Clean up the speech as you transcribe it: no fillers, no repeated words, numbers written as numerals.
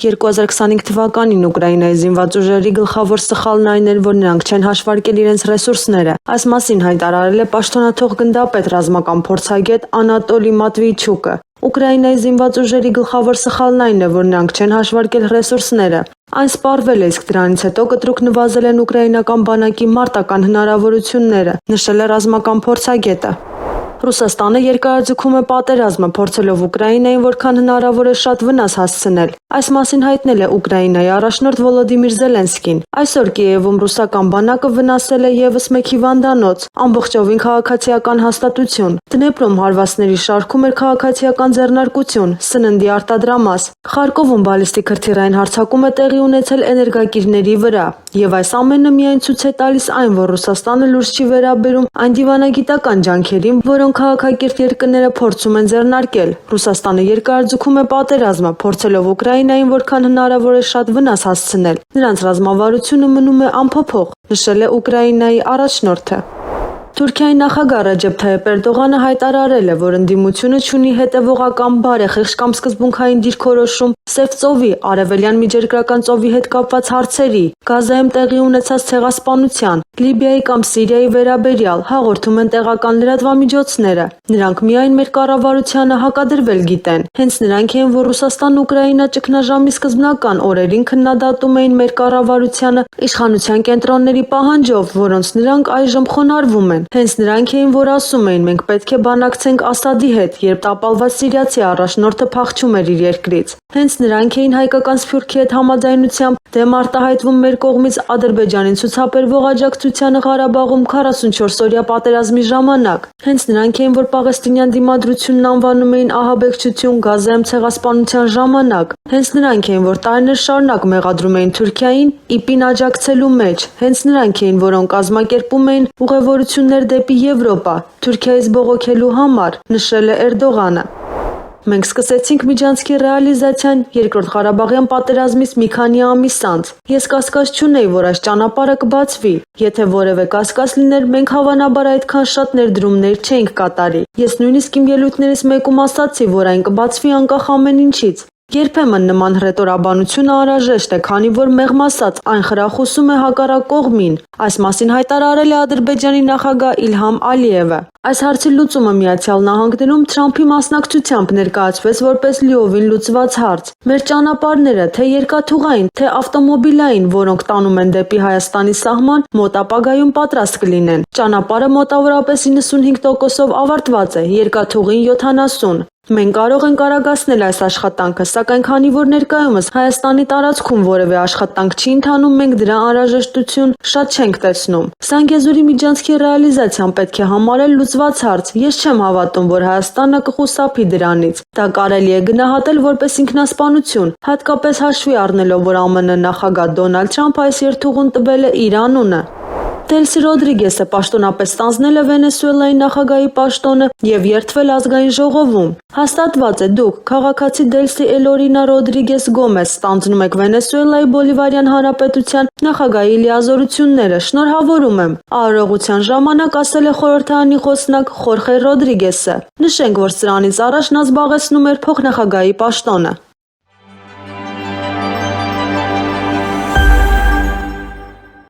2025 թվականին Ուկրաինայի զինված ուժերի գլխավոր սխալն այն էր, որ նրանք չեն հաշվարկել իրենց ռեսուրսները։ Այս մասին հայտարարել է պաշտոնաթող գնդապետ ռազմական փորձագետ Անատոլի Մատվեյչուկը։ Ուկրաինայի զինված ուժերի գլխավոր սխալն այն է, որ նրանք չեն հաշվարկել ռեսուրսները։ Այն սպառվել է, իսկ դրանից հետո կտրուկ նվազել են ուկրաինական բանակի մարտական հնարավորությունները, նշել է ռազմական փորձագետը։ Ռուսաստանը երկարաձգում է պատերազմը, փորձելով Ուկրաինային որքան հնարավոր է շատ վնաս հասցնել։ Այս մասին հայտնել է Ուկրաինայի առաջնորդ Վոլոդիմիր Զելենսկին։ Այսօր Կիևում ռուսական բանակը վնասել է ևս մեկ հիվանդանոց, ամբողջովին քաղաքացիական հաստատություն։ Դնեպրում հարվածների շարքում էր քաղաքացիական ձեռնարկություն, սննդի արտադրամաս։ Խարկովում բալիստիկ հրթիռային հարձակում է տեղի ունեցել էներգակիրների վրա։ Եվ այս ամենը միայն ցույց է տալիս այն, որ Ռուսաստանը լուրջ չի վերաբերում այն դիվանագիտական ջանքերին, որոնք քաղաքակիրթ երկրները փորձում են ձեռնարկել։ Ռուսաստանը երկարաձգում է պատերազմը, փորձելով Ուկրաինային որքան հնարավոր է շատ վնաս հասցնել։ Նրանց ռազմավարությունը մնում է անփոփոխ, նշել է Ուկրաինայի առաջնորդը։ Թուրքիայի նախագահ Ռեջեփ Թայիփ Էրդողանը հայտարարել է, որ ընդդիմությունը չունի հետևողական բարեխիղճ կամ սկզբունքային դիրքորոշում Սև ծովի, Արևելյան Միջերկրական ծովի հետ կապված հարցերի, Գազայում տեղի ունեցած ցեղասպանության, Լիբիայի կամ Սիրիայի վերաբերյալ, հաղորդում են տեղական լրատվամիջոցները։ Նրանք միայն մեր կառավարությանը հակադրվել գիտեն։ Հենց նրանք են, որ Ռուսաստան-Ուկրաինա ճգնաժամի սկզբնական օրերին քննադատում էին մեր կառավարությանը իշխանության կենտրոնների պահանջով, որոնց նրանք այժմ խոնարհվում են։ Հենց նրանք էին, որ ասում էին, մենք պետք է բանակցենք Ասադի հետ, երբ տապալված սիրիացի առաջնորդը փախչում էր իր երկրից։ Հենց նրանք էին հայկական Սփյուռքի հետ համաձայնությամբ դեմ արտահայտվում մեր կողմից Ադրբեջանին ցուցաբերվող աջակցությանը Ղարաբաղում 44-օրյա պատերազմի ժամանակ։ Հենց նրանք էին, որ պաղեստինյան դիմադրությունն անվանում էին ահաբեկչություն Գազայում ցեղասպանության ժամանակ։ Հենց նրանք էին, որ տարիներ շարունակ մեղադրում էին Թուրքիային ԻՊԻ-ն աջակցելու մեջ։ Հենց նրանք էին, որոնք կազմակերպում էին ուղևորություններ դեպի Եվրոպա, Թուրքիայից բողոքելու համար, նշել է Էրդողանը։ Մենք սկսեցինք միջանցքի ռեալիզացիան Երկրորդ Ղարաբաղյան պատերազմից մի քանի ամիս անց։ Ես կասկած չունեի, որ այս ճանապարհը կբացվի։ Եթե որևէ կասկած լիներ, մենք հավանաբար այդքան շատ ներդրումներ չէինք կատարի։ Ես նույնիսկ իմ ելույթներից մեկում ասացի, որ այն կբացվի անկախ ամեն ինչից։ Երբեմն նման հռետորաբանությունը անհրաժեշտ է, քանի որ մեղմ ասած այն խրախուսում է հակառակ կողմին։ Այս մասին հայտարարել է Ադրբեջանի նախագահ Իլհամ Ալիևը։ Այս հարցի լուծումը Միացյալ Նահանգներում Թրամփի մասնակցությամբ ներկայացվեց որպես լիովին լուծված հարց։ Մեր ճանապարհները, թե երկաթուղային, թե ավտոմոբիլային, որոնք տանում են դեպի Հայաստանի սահման, մոտ ապագայում պատրաստ կլինեն։ Ճանապարհը մոտավորապես 95%-ով ավարտված է, երկաթուղին 70%։ Մենք կարող ենք արագացնել այս աշխատանքը, սակայն քանի որ ներկայումս Հայաստանի տարածքում որևէ աշխատանք չի ընթանում, մենք դրա անհրաժեշտություն շատ չենք տեսնում։ Սանգեզուրի միջանցքի ռեալիզացիան պետք է համարել լուծված հարց։ Ես չեմ հավատում, որ Հայաստանը կխուսափի դրանից։ Դա կարելի է գնահատել որպես ինքնասպանություն, հատկապես հաշվի առնելով, որ ԱՄՆ նախագահ Դոնալդ Թրամփը այս երթուղուն տվել է իր անունը։ Դելսի Ռոդրիգեսը պաշտոնապես ստանձնել է Վենեսուելայի նախագահի պաշտոնը եւ երդվել ազգային ժողովում։ Հաստատված է, դուք, քաղաքացի Դելսի Էլորինա Ռոդրիգես Գոմես, ստանձնում եք Վենեսուելայի Բոլիվարյան Հանրապետության նախագահի լիազորությունները։ Շնորհավորում եմ, արարողության ժամանակ ասել է խորհրդարանի խոսնակ Խորխե Ռոդրիգեսը։ Նշենք, որ սրանից առաջ նա զբաղեցնում էր փոխնախագահի պաշտոնը։